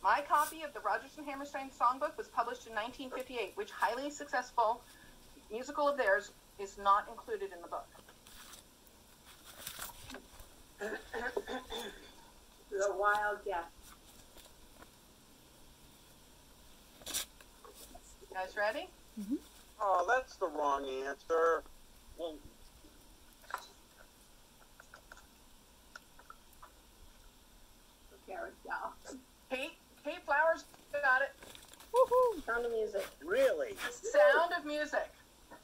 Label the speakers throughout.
Speaker 1: My copy of the Rodgers and Hammerstein songbook was published in 1958, which highly successful musical of theirs is not included in the book.
Speaker 2: The wild guess.
Speaker 1: You guys ready?
Speaker 3: Mm-hmm.
Speaker 4: Oh, that's the wrong answer. Well,
Speaker 2: Carousel.
Speaker 1: Kate Flowers got it.
Speaker 3: Woohoo!
Speaker 2: Sound of Music.
Speaker 4: really?
Speaker 1: Sound of Music.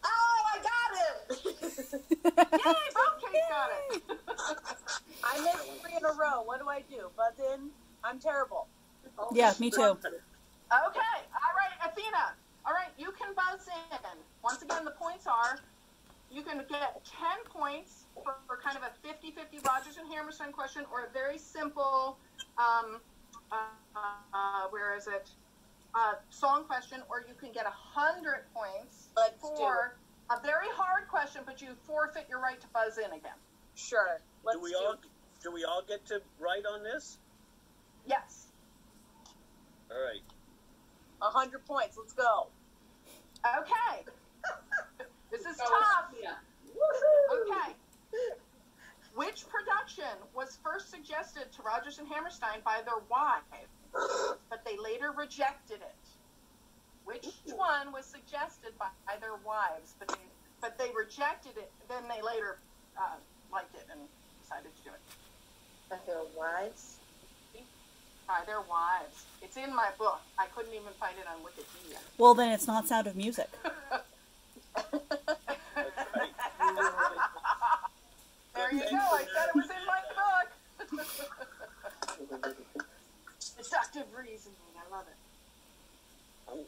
Speaker 2: Oh, I got it!
Speaker 1: Yay, both Kate got it.
Speaker 5: I missed 3 in a row. What do I do? Buzz in? I'm terrible.
Speaker 3: Yeah, me too.
Speaker 1: Okay, all right, Athena. All right, you can buzz in. Once again, the points are, you can get 10 points for kind of a 50-50 Rodgers and Hammerstein question, or a very simple, where is it, song question, or you can get 100 points for a very hard question, but you forfeit your right to buzz in again.
Speaker 5: Sure.
Speaker 4: Do we all get to write on this?
Speaker 1: Yes.
Speaker 4: All right.
Speaker 5: 100 points. Let's go.
Speaker 1: Okay. This is tough.
Speaker 2: Yeah.
Speaker 1: Okay. Which production was first suggested to Rodgers and Hammerstein by their wives, but they later rejected it? Which one was suggested by their wives, but they rejected it? Then they later liked it and decided to do it.
Speaker 2: By their wives?
Speaker 1: By their wives. It's in my book. I couldn't even find it on Wikipedia.
Speaker 3: Well, then it's not Sound of Music.
Speaker 1: There you go. I said it was in my book. Deductive reasoning. I love it.
Speaker 4: Do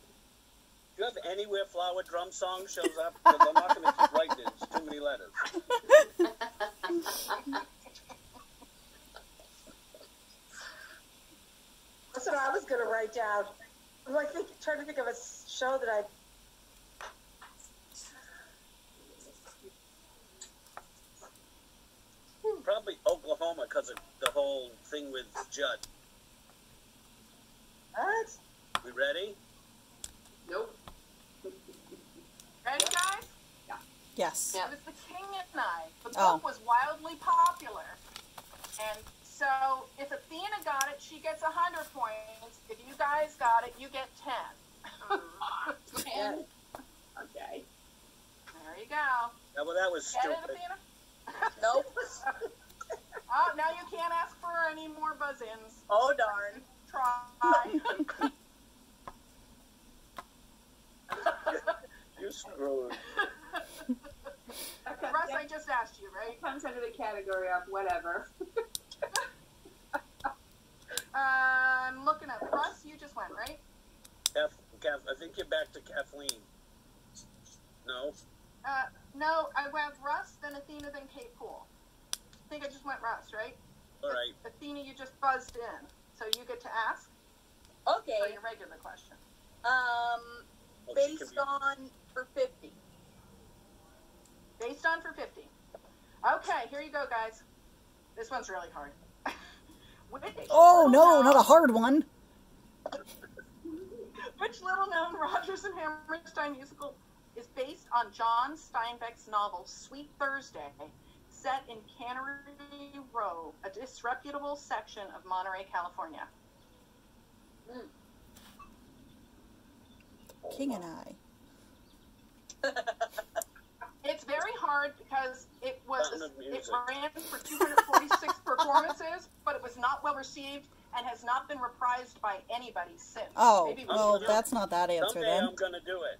Speaker 4: you have anywhere Flower Drum Song shows up? Because I'm not going to keep writing it. It's too many letters.
Speaker 2: That's what I was going to write down. I'm like trying to think of a show that I...
Speaker 4: Probably Oklahoma because of the whole thing with Judd.
Speaker 2: What?
Speaker 4: We ready?
Speaker 2: Nope.
Speaker 1: Ready, guys?
Speaker 3: Yes.
Speaker 1: It was The King and I. The book was wildly popular. And so if Athena got it, she gets 100 points. If you guys got it, you get 10.
Speaker 2: 10. Okay.
Speaker 1: There you go.
Speaker 4: Yeah, well, that was
Speaker 1: Get it,
Speaker 4: stupid.
Speaker 1: Athena?
Speaker 5: Nope.
Speaker 1: Oh, now you can't ask for any more buzz-ins.
Speaker 5: Oh, darn.
Speaker 1: Try.
Speaker 4: You screwed.
Speaker 2: Okay.
Speaker 1: Russ, I just asked you, right?
Speaker 2: Comes under the category of whatever.
Speaker 1: I'm looking at Russ. You just went, right?
Speaker 4: I think you're back to Kathleen. No?
Speaker 1: No, I went Russ, then Athena, then Kate Poole. I think I just went Russ, right?
Speaker 4: All right.
Speaker 1: Athena, you just buzzed in. So you get to ask
Speaker 5: Okay.
Speaker 1: for your regular question.
Speaker 5: Based on for 50.
Speaker 1: Based on for 50. Okay, here you go, guys. This one's really hard.
Speaker 3: Oh, no, not a hard one.
Speaker 1: Which little-known Rodgers and Hammerstein musical is based on John Steinbeck's novel Sweet Thursday, set in Cannery Row, a disreputable section of Monterey, California?
Speaker 3: King and I.
Speaker 1: It's very hard because it ran for 246 performances, but it was not well received and has not been reprised by anybody since.
Speaker 3: Oh,
Speaker 1: Maybe
Speaker 3: well, that's not that answer
Speaker 4: Someday
Speaker 3: then.
Speaker 4: I'm going to do it.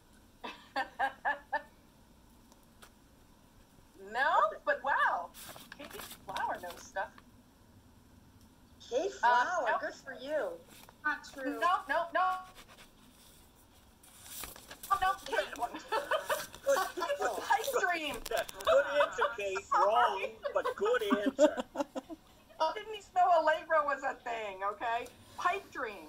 Speaker 1: No, but wow, Kate Flower knows stuff.
Speaker 2: Kate Flower,
Speaker 1: nope.
Speaker 2: good for you. Not true.
Speaker 1: No. Oh, no, Kate. It's a pipe dream.
Speaker 4: Good answer, Kate. Wrong, but good answer.
Speaker 1: Didn't he know Allegro was a thing, okay? Pipe Dream.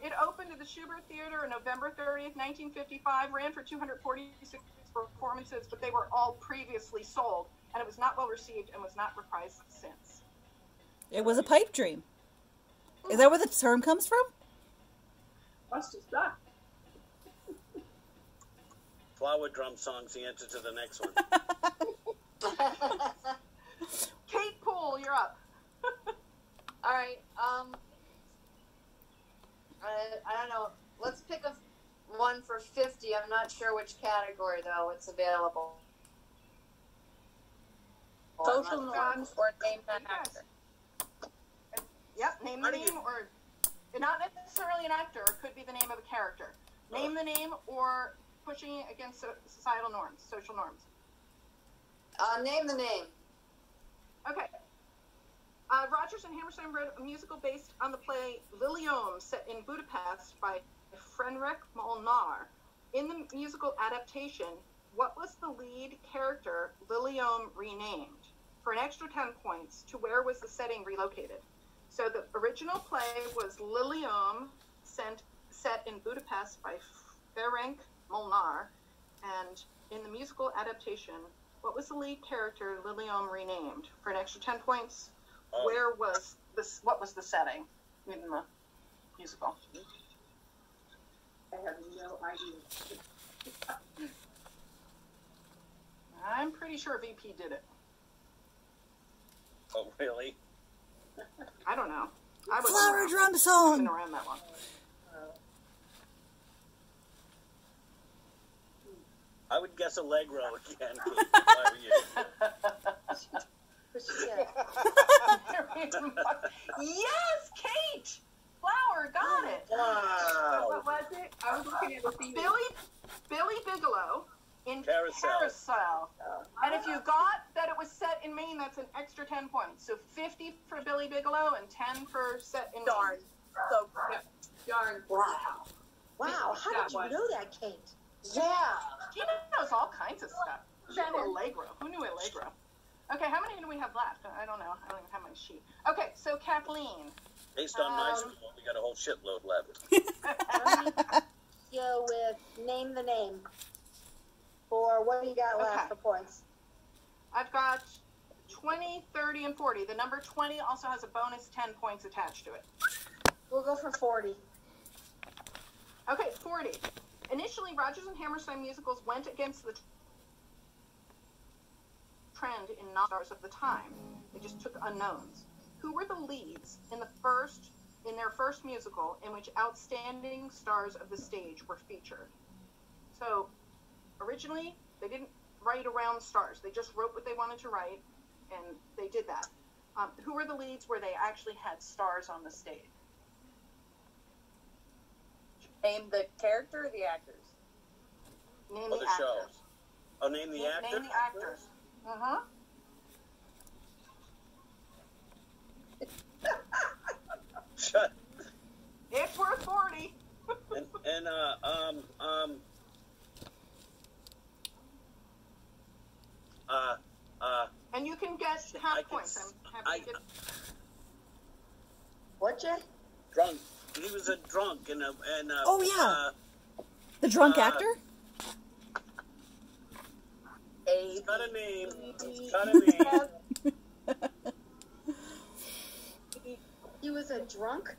Speaker 1: It opened at the Schubert Theater on November 30th, 1955, ran for 246 performances, but they were all previously sold, and it was not well received and was not reprised since.
Speaker 3: It was a pipe dream. Is that where the term comes from?
Speaker 2: Must have stuck.
Speaker 4: Flower drum song's the answer to the next one.
Speaker 1: Kate Poole, you're up.
Speaker 6: All right. I don't know. Let's pick one for 50. I'm not sure which category though. It's available.
Speaker 5: Social norms or name an
Speaker 1: Yes.
Speaker 5: actor.
Speaker 1: Yep, name the name, or not necessarily an actor. It could be the name of a character. Name the name, or pushing against societal norms, social norms.
Speaker 6: Name the name.
Speaker 1: Okay. Rodgers and Hammerstein wrote a musical based on the play Liliom, set in Budapest by Frederick Molnar. In the musical adaptation, what was the lead character Liliom renamed? For an extra 10 points, to where was the setting relocated? So the original play was Liliom, set in Budapest by Ferenc Molnar, and in the musical adaptation, what was the lead character Liliom renamed? For an extra 10 points, where was this? What was the setting in the musical?
Speaker 2: I have no idea.
Speaker 1: I'm pretty sure VP did it.
Speaker 4: Oh, really?
Speaker 1: I don't know. I was
Speaker 3: Flower drum song.
Speaker 1: around that long.
Speaker 4: I would guess Allegro again, Kate, if I were you.
Speaker 1: Yes, Kate! Flower, got it.
Speaker 4: Wow.
Speaker 2: What was it? I was looking at the TV.
Speaker 1: Billy Bigelow in
Speaker 4: Carousel.
Speaker 1: Carousel. And if you got that it was set in Maine, that's an extra 10 points. So 50 for Billy Bigelow and 10 for set in
Speaker 5: Darn.
Speaker 1: Maine.
Speaker 5: So darn.
Speaker 2: Wow. Wow. How did you know that, Kate?
Speaker 1: Yeah. She knows all kinds of stuff. She knew Allegro. Who knew Allegro? Okay, how many do we have left? I don't know. I don't even have my sheet. Okay, so Kathleen.
Speaker 4: Based on my score, we got a whole shitload left.
Speaker 2: Go with name the name. Or what do you got left
Speaker 1: Okay.
Speaker 2: for points?
Speaker 1: I've got 20, 30, and 40. The number 20 also has a bonus 10 points attached to it.
Speaker 2: We'll go for 40.
Speaker 1: Okay, 40. Initially, Rodgers and Hammerstein musicals went against the trend in non-stars of the time. They just took unknowns. Who were the leads in their first musical in which outstanding stars of the stage were featured? So, originally, they didn't write around stars. They just wrote what they wanted to write, and they did that. Who were the leads where they actually had stars on the stage?
Speaker 5: Name the character or the actors?
Speaker 1: Name
Speaker 4: Or
Speaker 1: the
Speaker 4: the show.
Speaker 1: actors.
Speaker 4: Oh, name the actor?
Speaker 1: Name the actors. Uh-huh.
Speaker 4: Shut.
Speaker 1: It's worth 40. And you can get half
Speaker 4: I can
Speaker 1: points.
Speaker 4: s-
Speaker 1: I'm happy to get...
Speaker 2: What, Jay?
Speaker 4: Drunk. He was a drunk and
Speaker 3: Oh, yeah. The drunk actor?
Speaker 4: He's got a name. He's got a name.
Speaker 2: He was a drunk?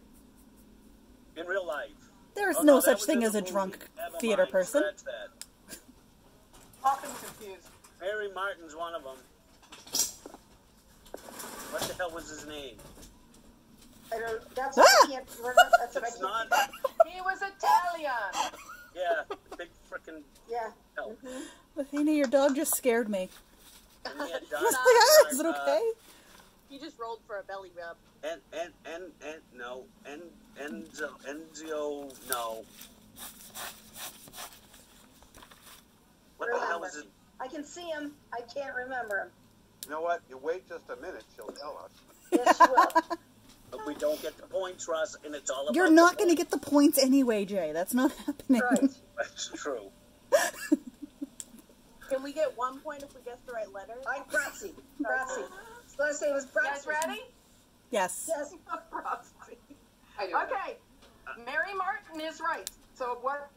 Speaker 4: In real life.
Speaker 3: There's
Speaker 4: Oh,
Speaker 3: no
Speaker 4: that
Speaker 3: such
Speaker 4: was
Speaker 3: thing
Speaker 4: in
Speaker 3: as
Speaker 4: the
Speaker 3: a
Speaker 4: movie.
Speaker 3: drunk
Speaker 4: Never
Speaker 3: theater
Speaker 4: mind,
Speaker 3: person.
Speaker 4: scratch that.
Speaker 1: Often confused.
Speaker 4: Mary Martin's one of them. What the hell was his name?
Speaker 2: I don't. That's what I can't remember. That's what I
Speaker 4: It's
Speaker 2: can't.
Speaker 4: not.
Speaker 1: He was Italian.
Speaker 4: Yeah, big frickin'
Speaker 2: Yeah.
Speaker 4: hell.
Speaker 3: Athena, your dog just scared me.
Speaker 4: And he had
Speaker 3: I was like, ah, is it okay?
Speaker 5: He just rolled for a belly rub.
Speaker 4: Enzio, no. What the hell was it?
Speaker 2: I can see him. I can't remember him.
Speaker 7: You know what? You wait just a minute, she'll tell us.
Speaker 2: Yes, she will.
Speaker 4: But we don't get the points, Russ, and it's all about
Speaker 3: You're not going to get the points anyway, Jay. That's not happening.
Speaker 2: Right.
Speaker 4: That's true.
Speaker 5: Can we get 1 point if we guess the right letter?
Speaker 2: I'm Bratsy. Bratsy. So let's say it was
Speaker 1: You
Speaker 2: Bratsy.
Speaker 1: guys ready?
Speaker 3: Yes.
Speaker 2: Yes.
Speaker 1: Okay. Mary Martin is right. So what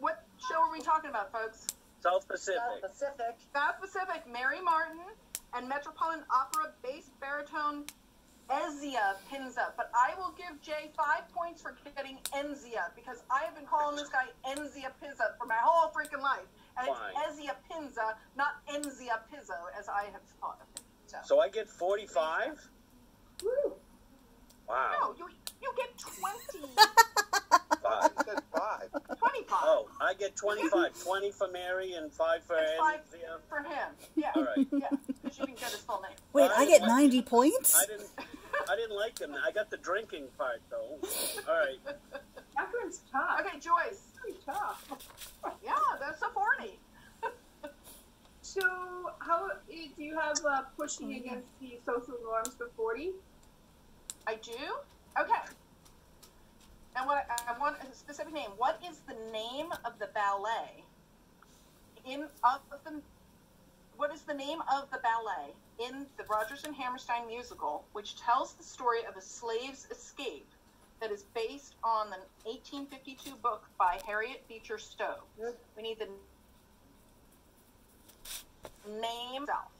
Speaker 1: show are we talking about, folks?
Speaker 4: South Pacific.
Speaker 2: South Pacific.
Speaker 1: South Pacific, Mary Martin, and Metropolitan Opera bass baritone Ezia Pinza, but I will give Jay 5 points for getting Enzia, because I have been calling this guy Enzia Pizza for my whole freaking life. And it's Ezia Pinza, not Enzia Pizzo, as I have thought of him.
Speaker 4: So I get 45?
Speaker 2: Woo.
Speaker 4: Wow.
Speaker 1: No, you get 20.
Speaker 4: 5.
Speaker 7: He said 5.
Speaker 1: 25.
Speaker 4: Oh, I get 25. 20 for Mary and 5 for
Speaker 1: It's 5
Speaker 4: Ezia.
Speaker 1: for him. Yeah.
Speaker 4: All right.
Speaker 1: Yeah, because you didn't get his full name.
Speaker 3: Wait, I get 90 points?
Speaker 4: I didn't like him. I got the drinking part though. All right.
Speaker 5: Catherine's tough.
Speaker 1: Okay, Joyce.
Speaker 5: Pretty tough.
Speaker 1: Yeah, that's a 40.
Speaker 5: So, how do you have pushing against the social norms for 40?
Speaker 1: I do? Okay. And what I want a specific name. What is the name of the ballet what is the name of the ballet in the Rodgers and Hammerstein musical, which tells the story of a slave's escape that is based on the 1852 book by Harriet Beecher Stowe? We need the name itself.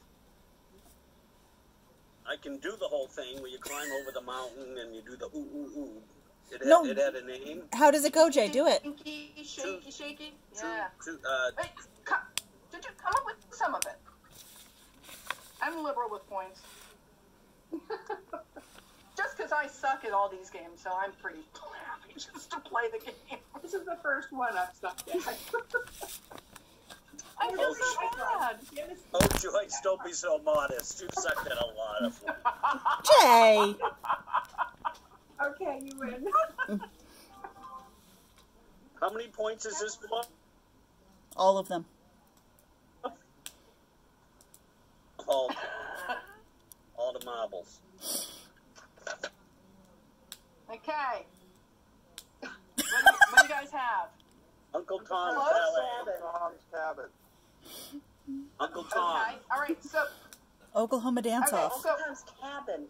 Speaker 4: I can do the whole thing where you climb over the mountain and you do the ooh ooh ooh. It had a name.
Speaker 3: How does it go, Jay? Do it.
Speaker 1: Shaky, shaky, shaky. Yeah.
Speaker 4: Two,
Speaker 1: Wait, did you come up with some of it? I'm liberal with points. Just because I suck at all these games, so I'm pretty happy just to play the game.
Speaker 5: This is the first one I've sucked at.
Speaker 1: I feel so bad.
Speaker 4: Oh, Joyce, don't be so modest. You've sucked at a lot of them.
Speaker 3: Jay!
Speaker 5: Okay, you win.
Speaker 4: How many points is this for?
Speaker 3: All of them.
Speaker 4: All the marbles.
Speaker 1: Okay. What do you guys have?
Speaker 4: Uncle Tom's
Speaker 1: Close?
Speaker 4: ballet.
Speaker 7: Tom's Cabin.
Speaker 4: Uncle Tom.
Speaker 1: Okay. All right. So,
Speaker 3: Oklahoma Dance
Speaker 1: okay,
Speaker 3: Off.
Speaker 1: so
Speaker 2: Tom's Cabin.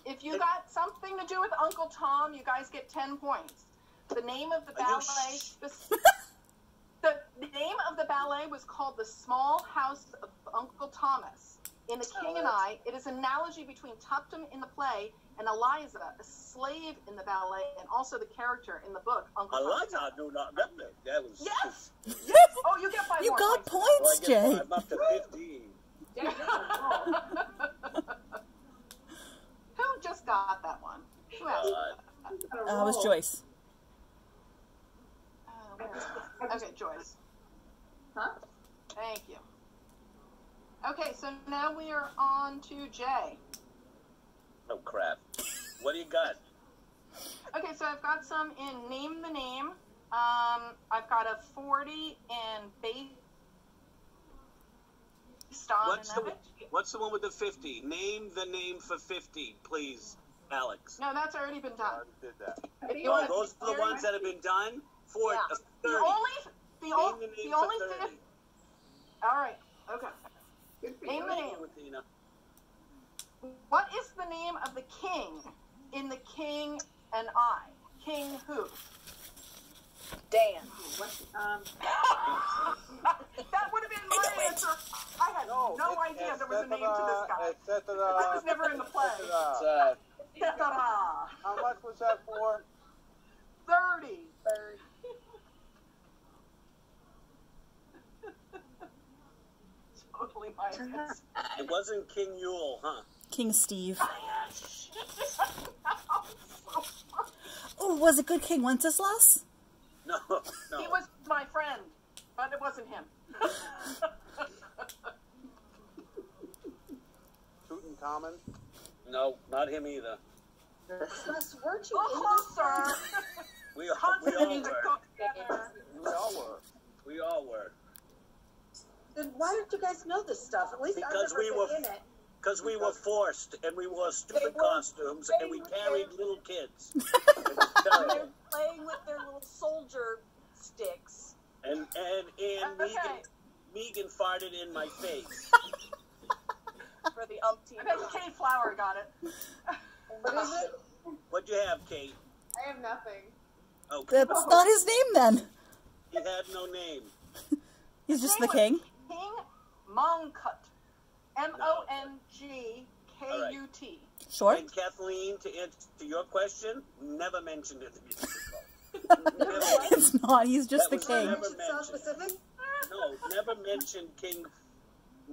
Speaker 1: if you got something to do with Uncle Tom, you guys get 10 points. The name of the ballet. The name of the ballet was called The Small House of Uncle Thomas. In The King and I, it is an analogy between Tuptim in the play and Eliza, a slave in the ballet, and also the character in the book, Uncle Thomas.
Speaker 4: Eliza, do not remember. That was.
Speaker 1: Yes! Yes! Oh, you get 5
Speaker 3: You
Speaker 1: more
Speaker 3: got
Speaker 1: points.
Speaker 3: points,
Speaker 4: Well, I
Speaker 3: Jay.
Speaker 4: guess I'm up to 15.
Speaker 1: Who just got that one? Who asked that?
Speaker 3: It was Joyce.
Speaker 1: Okay, Joyce.
Speaker 5: Huh?
Speaker 1: Thank you. Okay, so now we are on to Jay.
Speaker 4: Oh crap! What do you got?
Speaker 1: Okay, so I've got some in Name the Name. I've got a 40 in based on
Speaker 4: What's the one with the 50? Name the name for 50, please, Alex.
Speaker 1: No, that's already been
Speaker 7: I
Speaker 1: done.
Speaker 7: already did that.
Speaker 1: If you
Speaker 4: Oh,
Speaker 1: want
Speaker 4: those are the ones that have been done? For
Speaker 5: Yeah.
Speaker 4: 30.
Speaker 1: the only
Speaker 4: Name the name for 30.
Speaker 1: 50. All right. Okay. Name the name.
Speaker 4: Tina.
Speaker 1: What is the name of the king in The King and I? King who?
Speaker 5: Dan.
Speaker 1: That would have been my answer. I had no idea there was a name to this guy. This was never in the play.
Speaker 7: How much was that for?
Speaker 1: 30. Totally my answer.
Speaker 4: It wasn't King Yule, huh?
Speaker 3: King Steve.
Speaker 1: So
Speaker 3: Oh, was it Good King Wenceslas?
Speaker 4: No.
Speaker 1: he was my friend, but it wasn't him.
Speaker 7: Tutankhamun?
Speaker 4: No, not him either.
Speaker 2: Plus, weren't you
Speaker 1: Well,
Speaker 2: in
Speaker 1: closer.
Speaker 4: We all
Speaker 1: Constantine
Speaker 4: were.
Speaker 1: go together.
Speaker 7: We all were.
Speaker 4: We all were.
Speaker 2: Then why don't you guys know this stuff? At least
Speaker 4: Because
Speaker 2: I've never
Speaker 4: we
Speaker 2: been in it.
Speaker 4: Because we were forced, and we wore stupid
Speaker 2: were-
Speaker 4: costumes, and we
Speaker 2: they were-
Speaker 4: carried little kids. It was
Speaker 5: They're
Speaker 4: terrible.
Speaker 5: playing with their little soldier sticks.
Speaker 4: And
Speaker 1: Okay.
Speaker 4: Megan farted in my face.
Speaker 5: For the umpteenth
Speaker 1: I bet Kay Flower got it.
Speaker 2: What is it?
Speaker 4: What'd you have, Kate?
Speaker 6: I have nothing.
Speaker 4: Oh,
Speaker 3: That's not his name then.
Speaker 4: he had no name.
Speaker 3: He's just
Speaker 1: His
Speaker 3: the
Speaker 1: name
Speaker 3: king.
Speaker 1: was King Mongkut. MONGKUT. K-U-T.
Speaker 3: Sure.
Speaker 4: And Kathleen, to answer your question, never mentioned in the musical.
Speaker 3: It's not. He's just the
Speaker 4: That was
Speaker 3: king.
Speaker 4: never
Speaker 2: South
Speaker 4: mentioned.
Speaker 2: Pacific?
Speaker 4: No, never mentioned King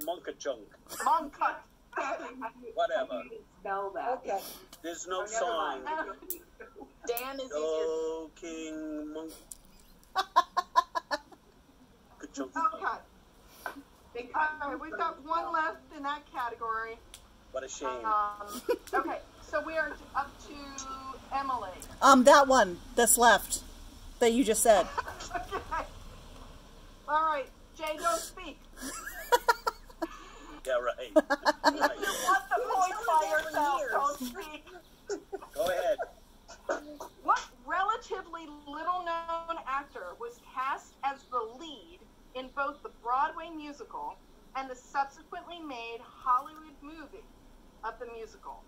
Speaker 4: Munkachunk.
Speaker 1: Monka.
Speaker 4: Whatever.
Speaker 5: How do you spell that?
Speaker 2: Okay.
Speaker 4: There's no
Speaker 5: Oh, never
Speaker 4: song.
Speaker 5: mind.
Speaker 6: Dan is easier.
Speaker 4: Oh, King Munkachunk.
Speaker 1: Okay. We've got one left in that category.
Speaker 4: What a shame.
Speaker 1: Okay, so we are up to Emily.
Speaker 3: That one that's left that you just said.
Speaker 1: Okay. All right, Jay, don't speak.
Speaker 4: Yeah, right.
Speaker 1: If you want the points by yourself, don't speak.
Speaker 4: Go ahead.
Speaker 1: What relatively little-known actor was cast as the lead in both the Broadway musical and the subsequently made Hollywood movie of the musical?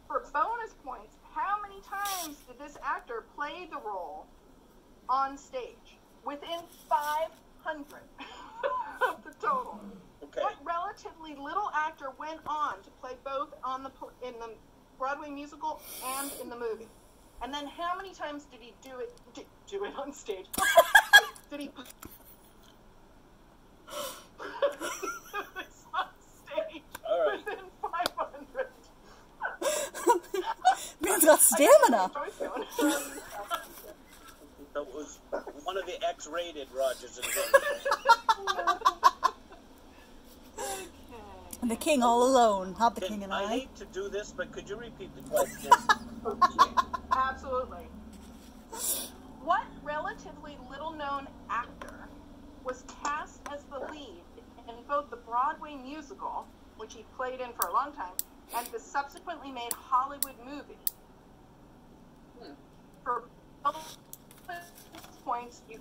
Speaker 1: For bonus points, how many times did this actor play the role on stage? Within 500 of the total.
Speaker 4: Okay.
Speaker 1: What relatively little actor went on to play both in the Broadway musical and in the movie? And then how many times did he do it on stage? Did he this on stage?
Speaker 4: All right.
Speaker 1: Within 500.
Speaker 3: Man's got stamina.
Speaker 4: That was one of the X-rated Rodgers and
Speaker 3: And the king all alone, not the king and
Speaker 4: I
Speaker 3: I.
Speaker 4: hate to do this, but could you repeat the question?
Speaker 1: Absolutely. What relatively little-known actor was cast as the lead in both the Broadway musical, which he played in for a long time, and the subsequently made Hollywood movie? For both points, you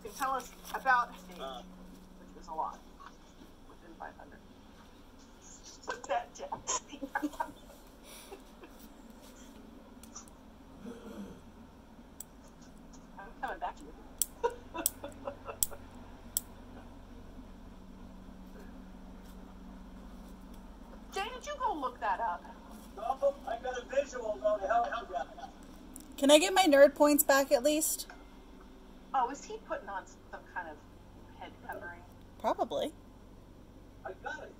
Speaker 1: can tell us about his age, which was a lot, within 500. Put that down. I'm coming back to you. Jay, did you go look that up?
Speaker 4: No, I got a visual though to help you.
Speaker 3: Can I get my nerd points back at least?
Speaker 1: Oh, is he putting on some kind of head covering?
Speaker 3: Probably.
Speaker 4: I got it.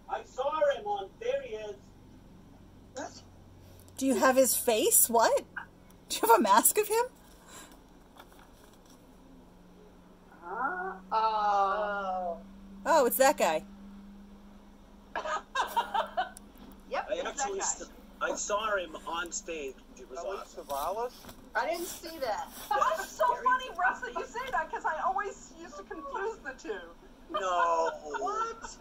Speaker 4: I saw him on. There he is.
Speaker 3: Do you have his face? What? Do you have a mask of him?
Speaker 6: Oh.
Speaker 3: Oh, it's that guy.
Speaker 1: Yep,
Speaker 4: I
Speaker 1: it's
Speaker 4: actually,
Speaker 1: that guy.
Speaker 4: I saw him on stage. It was
Speaker 7: Ellie
Speaker 4: awesome.
Speaker 7: Savalas?
Speaker 6: I didn't see that.
Speaker 1: That's so funny, Russ, that you say that, because I always used to confuse the two.
Speaker 4: No.
Speaker 1: What?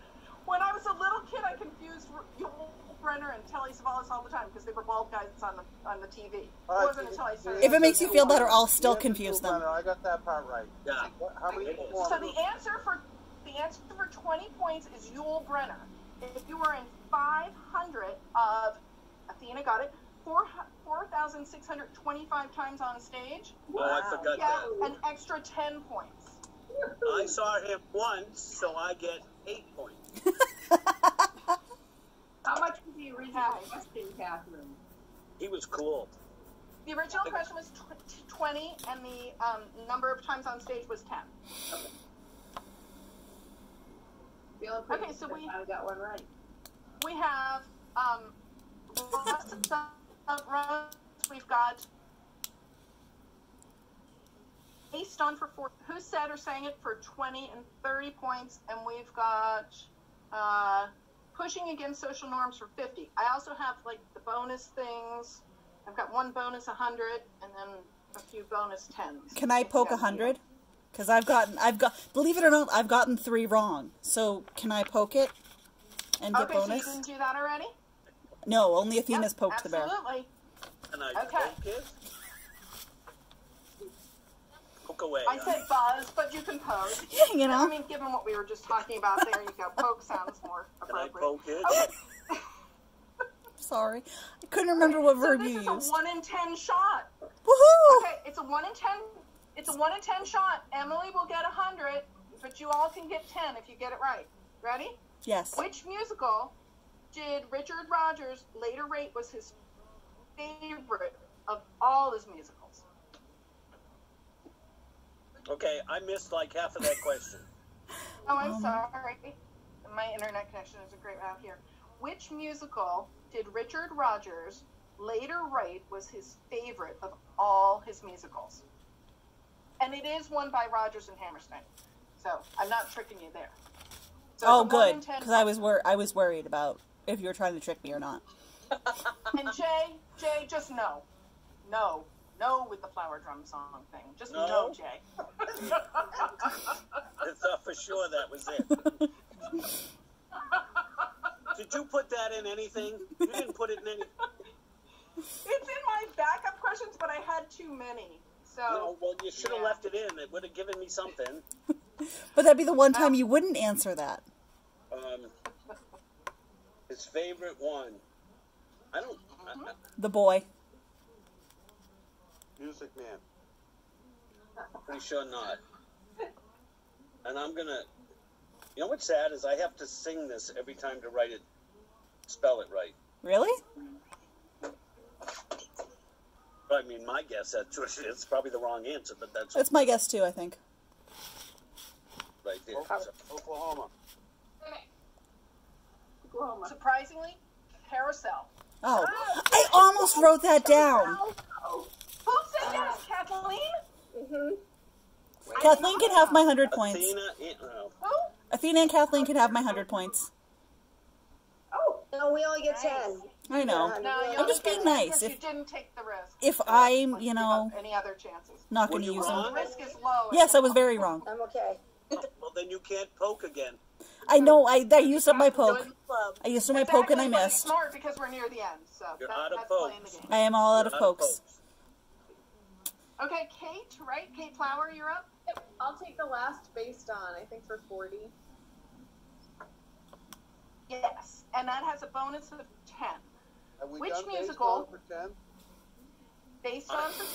Speaker 1: When I was a little kid, I confused Yul Brynner and Telly Savalas all the time because they were bald guys on the TV. It wasn't until I started.
Speaker 3: If it makes you feel better, I'll still
Speaker 7: Yeah,
Speaker 3: confuse them.
Speaker 7: I got that part right.
Speaker 4: Yeah.
Speaker 7: How many
Speaker 4: It is.
Speaker 7: people?
Speaker 1: So the answer for 20 points is Yul Brynner. If you were in 500 of Athena, got it, 4,625 times on stage,
Speaker 4: Oh, I forgot
Speaker 1: yeah,
Speaker 4: that.
Speaker 1: an extra 10 points.
Speaker 4: I saw him once, so I get 8 points.
Speaker 5: How much was the original question, Catherine?
Speaker 4: He was cool.
Speaker 1: The original question was 20, and the number of times on stage was 10. Okay, so
Speaker 5: I got one right.
Speaker 1: we have we've got based on for 4, who said or sang it for 20 and 30 points, and we've got pushing against social norms for 50. I also have like the bonus things. I've got one bonus 100 and then a few bonus 10s.
Speaker 3: Can I poke 100? Because believe it or not, I've gotten 3 wrong. So can I poke it and get
Speaker 1: Okay,
Speaker 3: bonus?
Speaker 1: so you didn't do that already?
Speaker 3: No, only Athena's
Speaker 1: Yep,
Speaker 3: poked the bear.
Speaker 1: absolutely.
Speaker 4: And I
Speaker 1: Okay.
Speaker 4: poke it. Poke away.
Speaker 1: I said buzz, but you can pose.
Speaker 3: You know?
Speaker 1: I mean, given what we were just talking about, there you go. Poke sounds more
Speaker 4: Can I
Speaker 1: appropriate.
Speaker 4: poke it?
Speaker 1: Okay,
Speaker 3: Sorry. I couldn't remember what
Speaker 1: so
Speaker 3: verb
Speaker 1: this
Speaker 3: you
Speaker 1: is
Speaker 3: used.
Speaker 1: a 1 in 10 shot.
Speaker 3: Woohoo!
Speaker 1: Okay, it's a 1 in 10. It's a 1 in 10 shot. Emily will get 100. but you all can get 10 if you get it right. Ready?
Speaker 3: Yes.
Speaker 1: Which musical did Richard Rodgers later rate was his favorite of all his musicals?
Speaker 4: Okay, I missed like half of that question.
Speaker 1: Oh, I'm sorry. My internet connection isn't great out here. Which musical did Richard Rodgers later rate was his favorite of all his musicals? And it is one by Rodgers and Hammerstein. So I'm not tricking you there. So
Speaker 3: Oh,
Speaker 1: it's a 1 in
Speaker 3: good,
Speaker 1: 10
Speaker 3: because I was worried about if you were trying to trick me or not.
Speaker 1: And Jay, just no. No with the flower drum song thing. Just
Speaker 4: No?
Speaker 1: no, Jay.
Speaker 4: I thought for sure that was it. Did you put that in anything? You didn't put it in any.
Speaker 1: It's in my backup questions, but I had too many. So
Speaker 4: No, well, you should have left it in. It would have given me something.
Speaker 3: But that'd be the one time you wouldn't answer that.
Speaker 4: His favorite one. I don't.
Speaker 3: The boy.
Speaker 7: Music Man.
Speaker 4: Pretty sure not. And I'm gonna. You know what's sad is I have to sing this every time to write it, spell it right.
Speaker 3: Really?
Speaker 4: I mean, my guess that's what it is. It's probably the wrong answer, but that's
Speaker 3: My guess too, I think.
Speaker 4: right there. So,
Speaker 7: Oklahoma.
Speaker 5: Oklahoma.
Speaker 1: surprisingly, Carousel.
Speaker 3: Oh, I almost wrote that down.
Speaker 1: Who said yes, Kathleen?
Speaker 3: Kathleen can have my 100 points.
Speaker 4: Athena,
Speaker 1: Who?
Speaker 3: Athena and Kathleen can have my 100 points.
Speaker 5: Oh,
Speaker 2: No, we only get 10.
Speaker 3: I know.
Speaker 1: No, you
Speaker 3: I'm just
Speaker 1: only
Speaker 3: being
Speaker 1: get
Speaker 3: nice.
Speaker 1: because
Speaker 3: If
Speaker 1: you didn't take the risk.
Speaker 3: if I'm,
Speaker 1: Like,
Speaker 3: you
Speaker 1: give
Speaker 3: know,
Speaker 1: up any other chances.
Speaker 3: not
Speaker 4: Were
Speaker 3: going to
Speaker 4: you
Speaker 3: use
Speaker 4: wrong?
Speaker 3: them.
Speaker 1: The risk is low.
Speaker 3: Yes, I was very wrong.
Speaker 2: I'm okay.
Speaker 4: well, then you can't poke again.
Speaker 3: I know. I used up my poke.
Speaker 6: Join the club.
Speaker 3: I used up my poke and I
Speaker 1: Exactly, but
Speaker 3: missed.
Speaker 1: it's smart because we're near the end. So
Speaker 4: You're out of
Speaker 1: that's playing the
Speaker 4: pokes.
Speaker 1: game.
Speaker 3: I am all out of
Speaker 4: You're
Speaker 3: pokes.
Speaker 1: Okay, Kate, right? Kate Flower, you're up.
Speaker 8: Yep, I'll take the last based on, I think for 40.
Speaker 1: Yes, and that has a bonus of 10.
Speaker 7: Have we
Speaker 1: Which
Speaker 7: done
Speaker 1: musical?
Speaker 7: baseball for 10?
Speaker 1: Based on for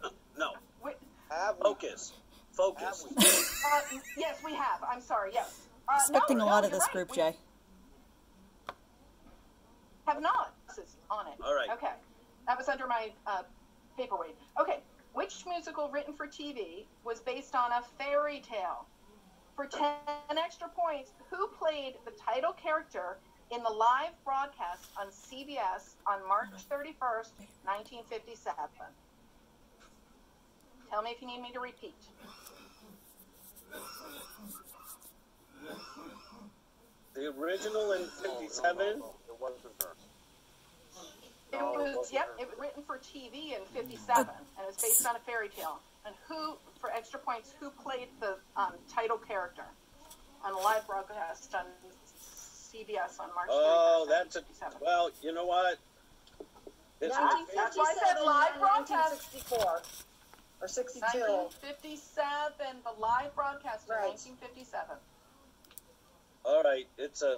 Speaker 1: 10.
Speaker 4: No,
Speaker 7: Have we?
Speaker 4: focus. Focus.
Speaker 7: Have we?
Speaker 1: Yes, we have. I'm sorry. Yes.
Speaker 3: Expecting
Speaker 1: no,
Speaker 3: a lot of
Speaker 1: you're
Speaker 3: this
Speaker 1: right.
Speaker 3: group,
Speaker 1: We
Speaker 3: Jay.
Speaker 1: have not. This is on it.
Speaker 4: All right.
Speaker 1: Okay. That was under my paperweight. Okay. Which musical written for TV was based on a fairy tale? For 10 extra points, who played the title character in the live broadcast on CBS on March 31st, 1957? Tell me if you need me to repeat.
Speaker 4: The original in 57.
Speaker 7: It wasn't her.
Speaker 1: It
Speaker 7: No, it
Speaker 1: was,
Speaker 7: wasn't
Speaker 1: yep,
Speaker 7: her.
Speaker 1: it was written for TV in 57, and it was based on a fairy tale. And who, for extra points, who played the title character on a live broadcast on CBS on March 31st,
Speaker 4: Oh, that's a.
Speaker 1: 1957?
Speaker 4: Well, you know what? It's my favorite.
Speaker 1: That's why I said live broadcast.
Speaker 2: 1964. Or 62.
Speaker 1: 1957, the live broadcast in
Speaker 2: Right.
Speaker 1: 1957.
Speaker 4: All right, it's a.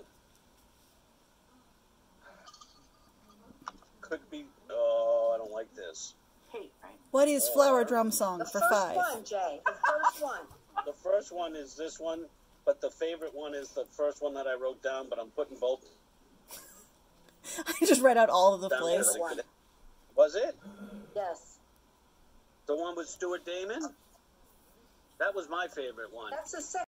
Speaker 4: Could be. Oh, I don't like this.
Speaker 1: Kate, right?
Speaker 3: What is Flower Drum Song
Speaker 2: The
Speaker 3: for
Speaker 2: first
Speaker 3: 5?
Speaker 2: one, Jay. The first one.
Speaker 4: The first one is this one, but the favorite one is the first one that I wrote down. But I'm putting both
Speaker 3: I just read out all of the
Speaker 4: down.
Speaker 3: plays.
Speaker 4: because I could- Was it
Speaker 2: Yes.
Speaker 4: the one with Stuart Damon? That was my favorite one.
Speaker 2: That's the second.